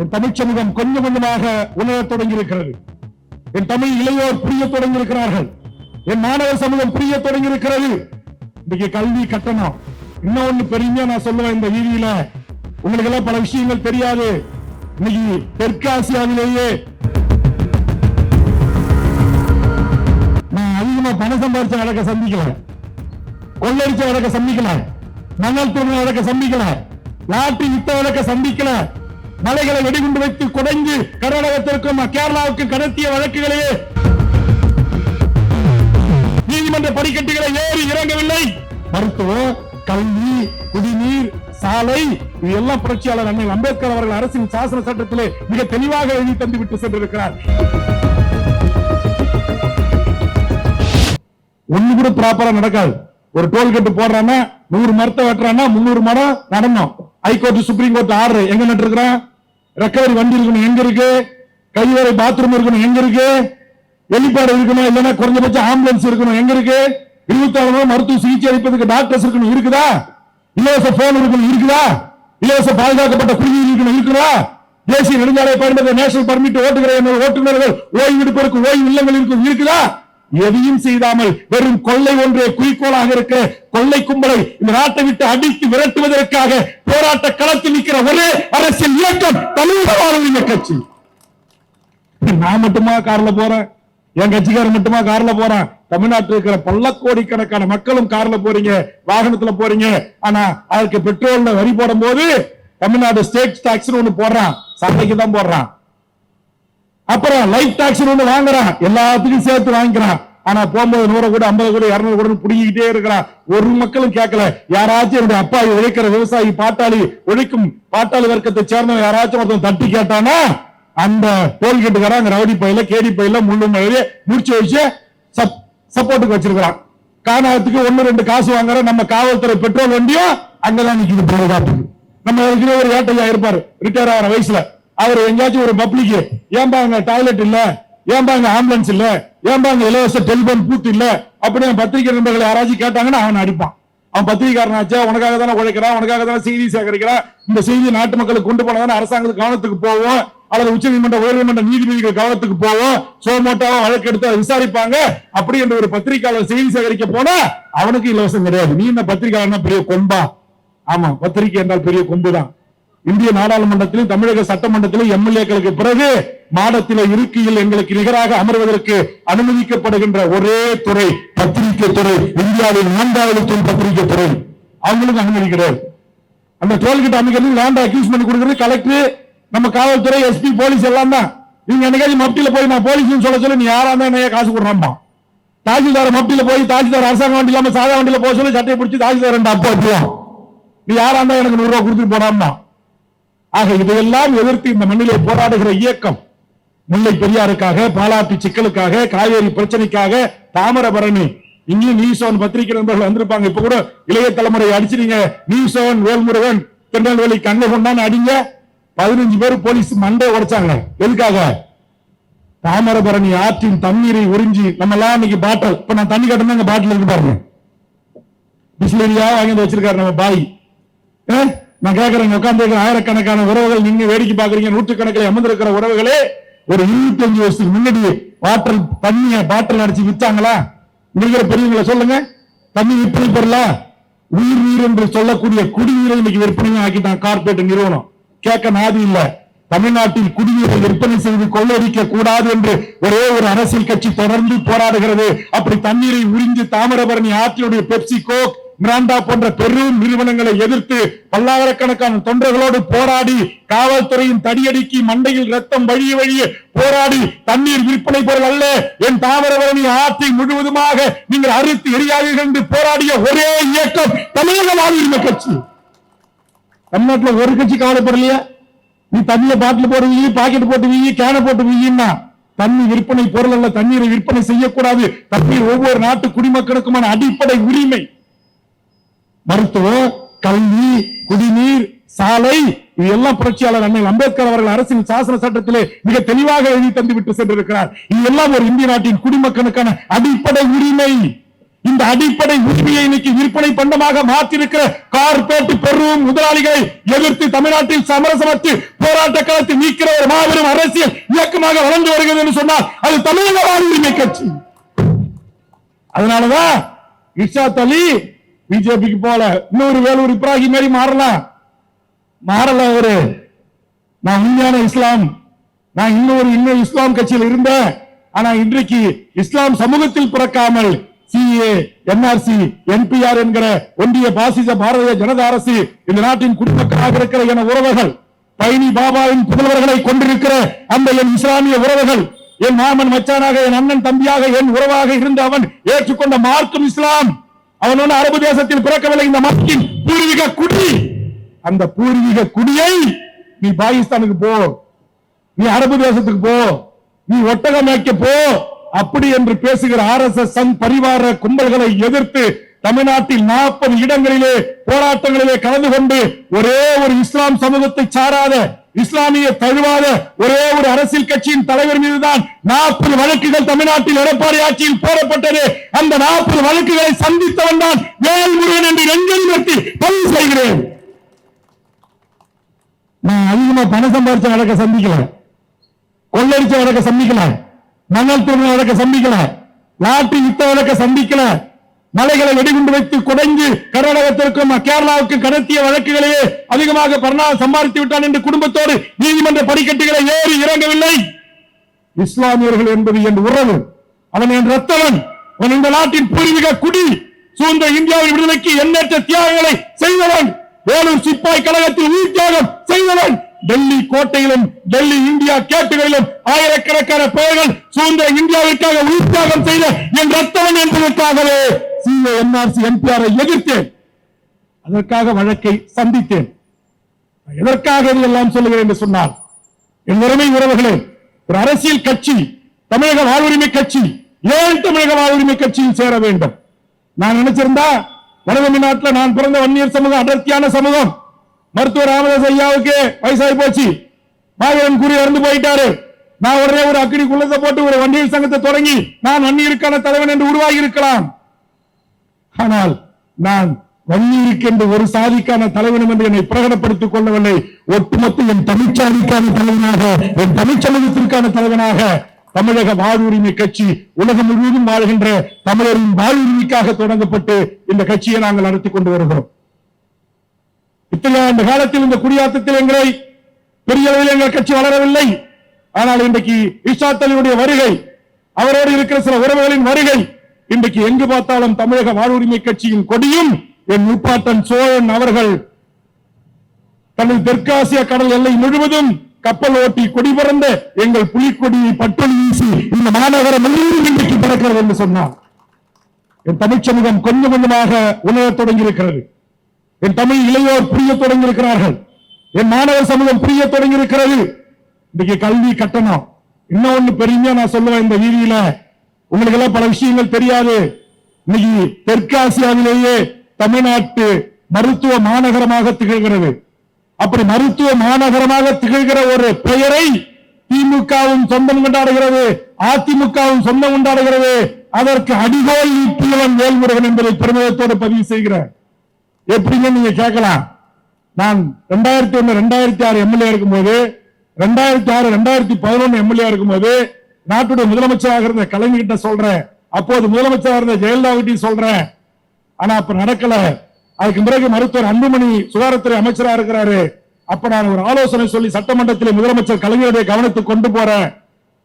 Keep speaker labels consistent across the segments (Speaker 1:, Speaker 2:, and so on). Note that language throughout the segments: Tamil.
Speaker 1: என் தமிழ் சமூகம் கொஞ்சம் கொஞ்சமாக உணரத் தொடங்கி இருக்கிறது. என் தமிழ் இளையோர் புரிய தொடங்கி இருக்கிறார்கள். என் மாணவர் சமூகம் புரிய தொடங்கி இருக்கிறது. இன்னைக்கு கல்வி கட்டணம் இன்னொன்னு பெருமையா நான் சொல்லுவேன். இந்த வீதியில உங்களுக்கு எல்லாம் பல விஷயங்கள் தெரியாது. இன்னைக்கு தெற்கு ஆசியாவிலேயே நான் அதிகமா பணம் சம்பாதிச்ச வழக்க சந்திக்கல, கொள்ளடிச்ச வழக்க சந்திக்கல, மணல் தூண் வழக்க சந்திக்கல, லாட்டரி வித்த வழக்க சந்திக்கல, மலைகளை வெடிகுண்டு வைத்து குடைந்து கர்நாடகத்திற்கும் கேரளாவுக்கும் கடத்திய வழக்குகளையே நீதிமன்ற படிக்கட்டுகளை ஏறி இறங்கவில்லை. மருத்துவம், கல்வி, குடிநீர், சாலை இதெல்லாம் புரட்சியாளர் அண்ணல் அம்பேத்கர் அவர்கள் அரசின் சாசன சட்டத்திலே மிக தெளிவாக எழுதி தந்து விட்டு சென்றிருக்கிறார். ஒண்ணு கூட ப்ராப்பரா நடக்காது. ஒரு டோல்கேட் போடுறான்னா 100 மரத்தை வெட்டுறான்னா 300 மரம் நடணும். ஹைகோர்ட், சுப்ரீம் கோர்ட் ஆர்டர் எங்க நட்டுருக்கிறான்? ரெக்கவரி வண்டி இருக்கணும் எங்க இருக்கு? கைவரை பாத்ரூம் இருக்கணும் எங்க இருக்கு? வெளிப்பாடு இருக்கணும், இல்லைன்னா குறைஞ்சபட்சம் ஆம்புலன்ஸ் இருக்கணும் எங்க இருக்கு? 24 மணி மருத்துவ சிகிச்சை அளிப்பதற்கு டாக்டர்ஸ் இருக்கணும் இருக்குதா? இலவச போன் இருக்கணும் இருக்குதா? இலவச பாதுகாக்கப்பட்ட குடிநீர் இருக்கணும் இருக்குதா? தேசிய நெடுஞ்சாலை பயன்படுத்த நேஷனல் பர்மிட் ஓட்டுநர்கள் ஓய்வு எடுப்பதற்கு ஓய்வு இல்லங்கள் இருக்குதா? எதையும் செய்தாமல் வெறும் கொள்ளை ஒன்றே குறிக்கோளாக இருக்க கொள்ளை கும்பலை இந்த நாட்டை விட்டு அடித்து விரட்டுவதற்காக போராட்ட களத்தில் நிற்கிற ஒரே அரசியல் இயக்கம் தமிழக வாழ்வுரிமை கட்சி. நான் மட்டுமா கார்ல போறேன், என் கட்சிக்காரர் மட்டுமா கார்ல போறான்? தமிழ்நாட்டில் இருக்கிற பல கோடிக்கணக்கான மக்களும் கார்ல போறீங்க, வாகனத்துல போறீங்க. ஆனா அதுக்கு பெட்ரோல்ல வரி போடும் போது தமிழ்நாடு ஸ்டேட் டாக்ஸ் ஒண்ணு போடுறான், சந்தைக்கு தான் போடுறான். அப்புறம் லைஃப் டாக்ஸ் ஒண்ணு வாங்குறான், எல்லாத்துக்கும் சேர்த்து வாங்கிக்கிறான். ஆனா போகும்போது 100 கூட 50 கூட 200 கூட புடிக்கிட்டே இருக்கிறான். ஒரு மக்களும் கேட்கல. யாராச்சும் என்னுடைய அப்பா உழைக்கிற விவசாயி பாட்டாளி உழைக்கும் பாட்டாளி வர்க்கத்தை சேர்ந்த யாராச்சும் ஒருத்தன் தட்டி கேட்டானா அந்த டோல்கேட்டுக்காரன் ரவுடி பையில கேடி பையில முள்ளு மழையில முடிச்சு வச்சு சப்போர்ட்டுக்கு வச்சிருக்கிறான். காணாதத்துக்கு 1-2 காசு வாங்குற நம்ம காவல்துறை பெட்ரோல் வண்டியும் அங்கதான் நிக்குது பாதுகாப்புக்கு. நம்ம ஒரு ஏட்டையா இருப்பாரு ரிட்டையர் ஆகிற வயசுல, அவர் எங்கேயாச்சும் ஒரு பப்ளிக் ஏன்பா அங்க டாய்லெட் இல்ல, ஏன்பா அங்க ஆம்புலன்ஸ் இல்ல, ஏன்பா அங்க இலவச டெலிபோன் பூத் இல்ல அப்படின்னு பத்திரிகை நண்பர்கள் யாராச்சும் கேட்டாங்கன்னா அவன் அடிப்பான். அவன் பத்திரிகாரனாச்சா, உனக்காக தானே உழைக்கிறான், உனக்காக தானே செய்தி சேகரிக்கிறான், இந்த செய்தி நாட்டு மக்களுக்கு கொண்டு போனதானே அரசாங்கத்துக்கு கவனத்துக்கு போவோம், அல்லது உச்ச நீதிமன்ற உயர்நீதிமன்ற நீதிபதிகள் கவனத்துக்கு போவோம், சோமோட்டாவோ வழக்கு எடுத்து அதை விசாரிப்பாங்க. அப்படி என்ற ஒரு பத்திரிகையாளர் செய்தி சேகரிக்க போனா அவனுக்கு இலவசம் கிடையாது. நீ இந்த பத்திரிகையாளர் பெரிய கொம்பா? ஆமா, பத்திரிகை என்றால் பெரிய கொம்புதான். இந்திய நாடாளுமன்றத்திலும் தமிழக சட்டமன்றத்திலும் எம்எல்ஏக்களுக்கு பிறகு மாடத்தில இருக்கையில் எங்களுக்கு நிகராக அமர்வதற்கு அனுமதிக்கப்படுகின்ற ஒரே துறை பத்திரிகை துறை. இந்தியாவின் 4வது துறை பத்திரிகை துறை. அவங்களுக்கு அனுமதி கிடையாது. அந்த டோல்கேட் அமைக்கிறது, லேண்ட் அக்யூஸ் பண்ணி கொடுக்கிறது கலெக்டர், நம்ம காவல்துறை, எஸ்பி, போலீஸ் எல்லாம் தான். நீங்க என்னைக்காச்சும் மப்டியில போய் நான் போலீஸ் சொல்ல நீ யாரா இருந்தா என்ன காசு கொடுறான்பா. தாசில்தார் மப்டியில போய் தாசில்தார் அரசாங்க வண்டி இல்லாம சாதா வண்டியில போக சொல்லி சட்டையை பிடிச்சி தாசில்தார் அப்பா நீ யாரா இருந்தா எனக்கு 100 ரூபாய் கொடுத்துட்டு போறான்னா. ஆக இதையெல்லாம் எதிர்த்து இந்த மண்ணிலே போராடுகிற இயக்கம் முல்லை பெரியாருக்காக, பாலாற்று சிக்கலுக்காக, காவேரி பிரச்சனைக்காக, தாமிரபரணி இங்கேயும் நியூஸ் பத்திரிகை நண்பர்கள் வந்திருப்பாங்க. இப்ப கூட இளைய தலைமுறை அடிச்சிருங்க, நியூஸ் வேல்முருகன் திருநெல்வேலி கண்ணை கொண்டான்னு அடிங்க. 15 பேர் போலீஸ் மண்டை உடைச்சாங்க. எதுக்காக? தாமிரபரணி ஆற்றின் தண்ணீரை உறிஞ்சி நம்ம எல்லாம் இன்னைக்கு பாட்டில், இப்ப நான் தண்ணி கட்டணும் பாட்டில் இருக்கு பாருங்க, பிஸ்லரியா வாங்கி வச்சிருக்காரு நம்ம பாய். நான் கேட்கிறேன், உட்கார்ந்து ஆயிரக்கணக்கான உறவுகள் நீங்க வேடிக்கை பாக்குறீங்க, நூற்றுக்கணக்கில் அமர்ந்திருக்கிற உறவுகளே ஒரு 25 வருஷத்துக்கு முன்னாடி வாட்டர் தண்ணிய பாட்டில் அடிச்சு வித்தாங்களா? நீங்க பெரியவங்களை சொல்லுங்க. தண்ணி விற்பனை பொருளா? உயிர் நீர் என்று சொல்லக்கூடிய குடிநீரை இன்னைக்கு விற்பனை ஆக்கிட்டான் கார்பரேட் நிறுவனம். கேட்க நாதி இல்ல. தமிழ்நாட்டில் குடிநீரை விற்பனை செய்து கொள்ளடிக்க கூடாது என்று ஒரே ஒரு அரசியல் கட்சி தொடர்ந்து போராடுகிறது. அப்படி தண்ணீரை உறிஞ்சி தாமிரபரணி ஆற்றினுடைய பெப்சி, கோக், மிராண்டா போன்ற பெரும் நிறுவனங்களை எதிர்த்து பல்லாயிரக்கணக்கான தொண்டர்களோடு போராடி காவல்துறையின் தடியடிக்கு மண்டையில் ரத்தம் வழிய வழிய போராடி தண்ணீர் விற்பனை பொருள் அல்ல, என் தாமிரபரணி ஆற்றை முழுவதுமாக நீங்கள் அறுத்து எரியாதீர்கள் என்று போராடிய ஒரே இயக்கம் தமிழக வாழ்வுரிமை கட்சி. தமிழ்நாட்டில் ஒரு கட்சி கவலைப்படலையா? நீ தண்ணியை பாட்டில் போட்டு வீ, பாக்கெட் போட்டு வீ, கேனை போட்டு வீன்னா தண்ணி விற்பனை பொருள் அல்ல, தண்ணீரை விற்பனை செய்யக்கூடாது. தண்ணீர் ஒவ்வொரு நாட்டு குடிமக்களுக்குமான அடிப்படை உரிமை. மருத்துவம், கல்வி, குடிநீர், சாலை இதெல்லாம் புரட்சியாளர் அண்ணல் அம்பேத்கர் அவர்கள் அரசின் சாசன சட்டத்திலே மிக தெளிவாக எழுதி தந்து விட்டு சென்றிருக்கிறார். இதெல்லாம் ஒரு இந்திய நாட்டின் குடிமக்களுக்கான அடிப்படை உரிமை. இந்த அடிப்படை உரிமையை இன்னைக்கு விற்பனை பண்டமாக மாற்றிருக்கிற கார்பரேட் பெரும் முதலாளிகளை எதிர்த்து தமிழ்நாட்டில் சமரசமற்று போராட்ட களத்தில் மாபெரும் அரசியல் இயக்கமாக வளர்ந்து வருகிறது என்று சொன்னால் அது தமிழக வாழ்வுரிமை கட்சி. அதனாலதான் இர்ஷாத் அலி பிஜேபிக்கு போல, இன்னொரு வேலூர் இப்ராஹிம் மாதிரி மாறல அவரு. நான் உண்மையான இஸ்லாம், நான் இன்னும் இஸ்லாம் கட்சியில் இருந்தேன். ஆனா இன்றைக்கு இஸ்லாம் சமூகத்தில் பிறக்காமல் சிஏ, என்ஆர்சி, என்பிஆர் என்கிற ஒன்றிய பாசிச பாரதிய ஜனதா அரசு இந்த நாட்டின் குடிமக்களாக இருக்கிற என உறவுகள், பைனி பாபாவின் புதல்வர்களை கொண்டிருக்கிற அந்த என் இஸ்லாமிய உறவுகள், என் மாமன் மச்சானாக, என் அண்ணன் தம்பியாக, என் உறவாக இருந்த அவன் ஏற்றுக்கொண்ட மார்க்கம் இஸ்லாம். அவனோட அரபு தேசத்தில் பிறக்கவில்லை. இந்த மக்களின் பூர்வீக குடி, அந்த பூர்வீக குடியை நீ பாகிஸ்தானுக்கு போ, நீ அரபு தேசத்துக்கு போ, நீ ஒட்டகம் மேய்க்க போ அப்படி என்று பேசுகிற RSS சங் பரிவார கும்பல்களை எதிர்த்து தமிழ்நாட்டில் 40 இடங்களிலே போராட்டங்களிலே கலந்து கொண்டு ஒரே ஒரு இஸ்லாம் சமூகத்தை சாராத, இஸ்லாமிய தழுவாத ஒரே ஒரு அரசியல் கட்சியின் தலைவர் மீதுதான் 40 வழக்குகள் தமிழ்நாட்டில் எடப்பாடி ஆட்சியில் போடப்பட்டது. அந்த 40 வழக்குகளை சந்தித்தவன் தான் வேல்முருகன் என்று நெஞ்சல் நிறுத்தி பதிவு செய்கிறேன். நான் அதிகமா பணம் சம்பாதிச்ச வழக்க சந்திக்கல, கொள்ளடிச்ச வழக்க சந்திக்கல, மணல் திருமண வழக்க சந்திக்கல, லாட்டி வித்த வழக்க சந்திக்கல, மலைகளை வெடிகுண்டு வைத்து குடைந்து கர்நாடகத்திற்கும் கேரளாவுக்கும் கடத்திய வழக்குகளையே அதிகமாக பர்னாஸ் சம்பாதித்து விட்டான் என்று குடும்பத்தோடு நீதிமன்ற படிக்கட்டுகளை ஏறி இறங்கவில்லை. இஸ்லாமியர்கள் என்பது என் உறவு, அவன் என் ரத்தவன், அவன் இந்த நாட்டின் பூர்வீக குடி, சுதந்திர இந்தியாவின் விடுதலைக்கு எண்ணற்ற தியாகங்களை செய்தவன், வேலூர் சிப்பாய் கழகத்தில் உயிர் தியாகம் செய்தவன், டெல்லி கோட்டையிலும் டெல்லி இந்தியா கேட்டுகளிலும் ஆயிரக்கணக்கான பேர்கள் சுதந்திர இந்தியாவிற்காக உயிர் தியாகம் செய்த என் ரத்தவன் என்பதற்காகவே சிஏ, என்ஆர்சி, என்பிஆரை எதிர்த்தேன். அதற்காக வழக்கை சந்தித்தேன். எதற்காக இதையெல்லாம் சொல்லுகிறேன் என்று சொன்னால், என் உரிமை உறவுகளே, ஒரு அரசியல் கட்சி, தமிழக வாழ்வுரிமை கட்சி ஏன் தமிழக வாழ்வுரிமை கட்சியில் சேர வேண்டும்? நான் நினைச்சிருந்தா வடதமிழ்நாட்டில் நான் பிறந்த வன்னியர் சமூகம் அடர்த்தியான சமூகம், மருத்துவர் ராமதாஸ் ஐயாவுக்கு வயசாகி போச்சு, மாவீரன் கூறி இறந்து போயிட்டாரு. நான் உடனே ஒரு அக்கினி குள்ளத்தை போட்டு ஒரு வன்னியர் சங்கத்தை தொடங்கி நான் வன்னியருக்கான தலைவன் என்று உருவாகி இருக்கலாம். ஆனால் நான் வன்னியருக்கு என்று ஒரு சாதிக்கான தலைவனும் என்று என்னை பிரகடப்படுத்திக் கொள்ளவில்லை. ஒட்டுமொத்த என் தமிழ்ச்சாதிக்கான தலைவனாக, என் தமிழ் சமூகத்திற்கான தலைவனாக தமிழக வாழ்வுரிமை கட்சி உலகம் முழுவதும் வாழ்கின்ற தமிழரின் வாழ்வுரிமைக்காக தொடங்கப்பட்டு இந்த கட்சியை நாங்கள் நடத்தி கொண்டு வருகிறோம். இத்தனை ஆண்டு காலத்தில் இந்த குடியாத்தத்தில் எங்களை பெரிய அளவில் எங்கள் கட்சி வளரவில்லை. ஆனால் இன்றைக்கு இர்ஷாத் அலியுடைய வருகை, அவரோடு இருக்கிற சில உறவுகளின் வருகை, இன்றைக்கு எங்கு பார்த்தாலும் தமிழக வாழ்வுரிமை கட்சியின் கொடியும் என் முப்பாட்டன் சோழன் அவர்கள் தனது தெற்காசிய கடல் எல்லை முழுவதும் கப்பல் ஓட்டி கொடி பறந்த எங்கள் புலிக்கொடியை பட்டொலி வீசி இந்த மாநகரம் முழுவதும் இன்றைக்கு பிறக்கிறது என்று சொன்னார். என் தமிழ் சமூகம் கொஞ்சம் கொஞ்சமாக உணரத் தொடங்கி இருக்கிறது. என் தமிழ் இளையோர் புரிய தொடங்கி இருக்கிறார்கள். என் மாணவர் சமூகம் புரிய தொடங்கி இருக்கிறது. இன்றைக்கு கல்வி கட்டணம் இன்னொன்னு பெருமையா நான் சொல்லுவேன். இந்த வீதியில உங்களுக்கு எல்லாம் பல விஷயங்கள் தெரியாது. இன்னைக்கு தெற்காசியாவிலேயே தமிழ்நாட்டு மருத்துவ மாநகரமாக திகழ்கிறது. அப்படி மருத்துவ மாநகரமாக திகழ்கிற ஒரு பெயரை திமுகவும் சொந்தம் கொண்டாடுகிறது, அதிமுகவும் சொந்தம் கொண்டாடுகிறது. அதற்கு அடிகோல் நீட்டியவன் வேல்முருகன் என்பதை பெருமிதத்தோடு பதிவு செய்கிறேன். எப்படின்னு நீங்க கேட்கலாம். நான் 2001 2006 எம்எல்ஏ இருக்கும்போது, 2006 2011 எம்எல்ஏ இருக்கும்போது நாட்டுடைய முதலமைச்சராக இருந்த கலைஞர்கிட்ட சொல்றேன், அப்போது முதலமைச்சராக இருந்த ஜெயலலிதா சொல்றேன். ஆனா அப்ப நடக்கல. அதுக்கு பிறகு மருத்துவர் அன்புமணி சுகாதாரத்துறை அமைச்சரா இருக்கிறாரு. அப்ப நான் ஒரு ஆலோசனை சொல்லி சட்டமன்றத்தில் முதலமைச்சர் கலைஞருடைய கவனத்துக்கு கொண்டு போறேன்.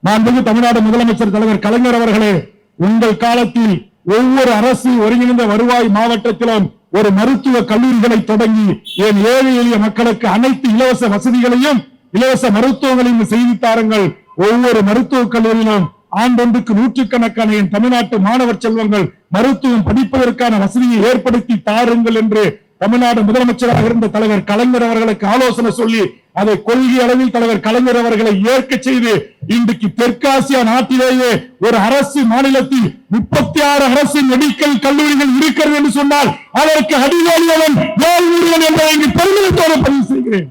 Speaker 1: நான் தமிழ்நாடு முதலமைச்சர் தலைவர் கலைஞர் அவர்களே, உங்கள் காலத்தில் ஒவ்வொரு அரசு ஒருங்கிணைந்த வருவாய் மாவட்டத்திலும் ஒரு மருத்துவ கல்லூரிகளை தொடங்கி என் ஏழை எளிய மக்களுக்கு அனைத்து இலவச வசதிகளையும் இலவச மருத்துவங்களையும் செய்து தாருங்கள். ஒவ்வொரு மருத்துவக் கல்லூரியிலும் ஆண்டொன்றுக்கு நூற்றுக்கணக்கான என் தமிழ்நாட்டு மாணவர் செல்வங்கள் மருத்துவம் படிப்பதற்கான வசதியை ஏற்படுத்தி தாருங்கள் என்று தமிழ்நாடு முதலமைச்சராக இருந்த தலைவர் கலைஞர் அவர்களுக்கு ஆலோசனை சொல்லி அதை கொள்கை அளவில் தலைவர் கலைஞர் அவர்களை ஏற்க செய்து இன்றைக்கு தெற்காசியா நாட்டிலேயே ஒரு அரசு மாநிலத்தில் 36 அரசு மெடிக்கல் கல்லூரிகள் இருக்கிறது என்று சொன்னால் அதற்கு அடிவாளியவன் வேல்முருகன் என்பதை இங்கு பெருமிதத்தோடு பதிவு செய்கிறேன்.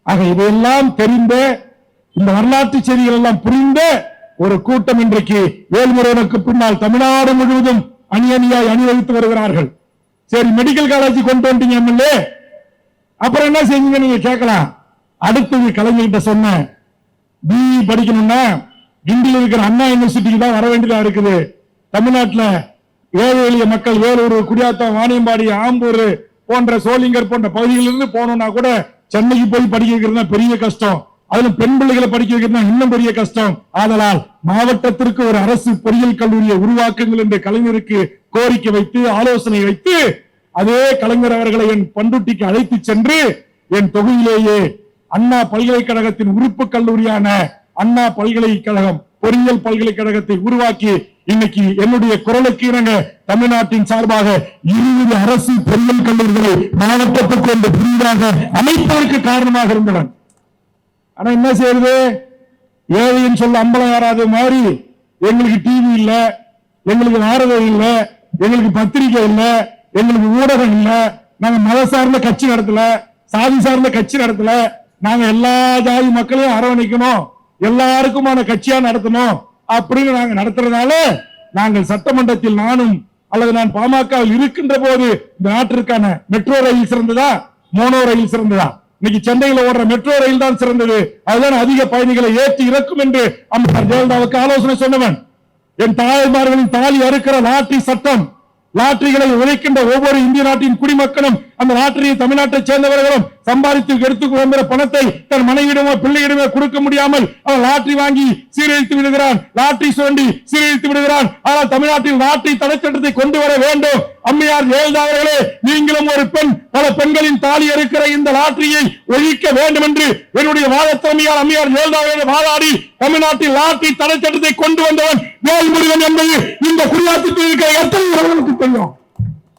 Speaker 1: ஆக இதையெல்லாம் தெரிந்த, இந்த வரலாற்று செய்திகள் எல்லாம் புரிந்த ஒரு கூட்டம் இன்றைக்கு வேல்முருகனுக்கு பின்னால் தமிழ்நாடு முழுவதும் அணியணியாய் அணிவகுத்து வருகிறார்கள். சரி, மெடிக்கல் காலேஜ் கொண்டு வந்துட்டீங்க எம்எல்ஏ, அப்புறம் என்ன செஞ்சீங்க நீங்க கேட்கலாம். அடுத்தது கலைஞர்கிட்ட சொன்னேன், பிஇ படிக்கணும்னா கிண்டியில் இருக்கிற அண்ணா யூனிவர்சிட்டிக்கு தான் வர வேண்டியதா இருக்குது. தமிழ்நாட்டில் ஏழை எளிய மக்கள் வேலூர், குடியாத்தம், வாணியம்பாடி, ஆம்பூர் போன்ற சோளிங்கர் போன்ற பகுதிகளிலிருந்து போனோம்னா கூட சென்னைக்கு போய் படிக்க வைக்கிறது பெரிய கஷ்டம். அதுல பெண் பிள்ளைகளை படிக்க வைக்கிறது இன்னும் பெரிய கஷ்டம். ஆதலால் மாவட்டத்திற்கு ஒரு அரசு பொறியியல் கல்லூரியை உருவாக்குங்கள் என்று கலைஞருக்கு கோரிக்கை வைத்து ஆலோசனை வைத்து அதே கலைஞர் அவர்களை என் பண்ருட்டிக்கு அழைத்து சென்று என் தொகுதியிலேயே அண்ணா பல்கலைக்கழகத்தின் உறுப்பு கல்லூரியான அண்ணா பல்கலைக்கழகம் பொறியியல் பல்கலைக்கழகத்தை உருவாக்கி இன்னைக்கு என்னுடைய குரலுக்கு இணங்க தமிழ்நாட்டின் சார்பாக 20 அரசு பொறியியல் கல்லூரிகளை மாவட்டத்துக்கு என்று புதிதாக அமைப்பதற்கு காரணமாக இருந்தவன். ஆனா என்ன செய்யறது, ஏழைன்னு சொல்ல அம்பலம் யாராவது மாதிரி எங்களுக்கு டிவி இல்ல, எங்களுக்கு நாரதம் இல்ல, எங்களுக்கு பத்திரிகை இல்ல, எங்களுக்கு ஊடகம் இல்ல, நாங்க மத சார்ந்த கட்சி நடத்தல, சாதி சார்ந்த கட்சி நடத்தல, நாங்க எல்லா ஜாதி மக்களையும் அரவணைக்கணும், எல்லாருக்குமான கட்சியா நடத்தணும் அப்படின்னு நாங்க நடத்துறதுனால நாங்கள் சட்டமன்றத்தில் நானும் அல்லது நான் பாமகவில் இருக்கின்ற போது இந்த நாட்டிற்கான மெட்ரோ ரயில் சிறந்ததா, மோனோ ரயில் சிறந்ததா? இன்னைக்கு சென்னையில் ஓடுற மெட்ரோ ரயில் தான் சிறந்தது. அதுதான் அதிக பயணிகளை ஏற்றி இறக்கும் என்று அம்மையார் ஜெயலலிதாவுக்கு ஆலோசனை சொன்னவன். என் தாய்மார்களின் தாலி அறுக்கிற லாட்டரி சட்டம், லாட்டரிகளை உழைக்கின்ற ஒவ்வொரு இந்திய நாட்டின் குடிமக்களும் அந்த லாட்டரியை தமிழ்நாட்டை சேர்ந்தவர்களும் சம்பாதித்து எடுத்துக்கு வந்த பணத்தை தன் மனைவிடமோ பிள்ளையிடமோ கொடுக்க முடியாமல் அவன் லாட்டரி வாங்கி சீரழித்து விடுகிறான், லாட்டரி சுரண்டி சீரழித்து விடுகிறான். ஆனால் தமிழ்நாட்டில் லாட்டரி தடை சட்டத்தை கொண்டு வர வேண்டும். அம்மையார் ஜெயலலிதா அவர்களே, நீங்களும் ஒரு பெண், பல பெண்களின் தாலி இருக்கிற இந்த லாட்டரியை ஒழிக்க வேண்டும் என்று என்னுடைய வாதத்தன்மையால் அம்மையார் ஜெயலலிதா வாதாடி தமிழ்நாட்டில் லாட்டரி தடை சட்டத்தை கொண்டு வந்தவன் வேல்முருகன் என்பது இந்த குடியாத்தத்தில் இருக்கிற எத்தனை தெரியும்.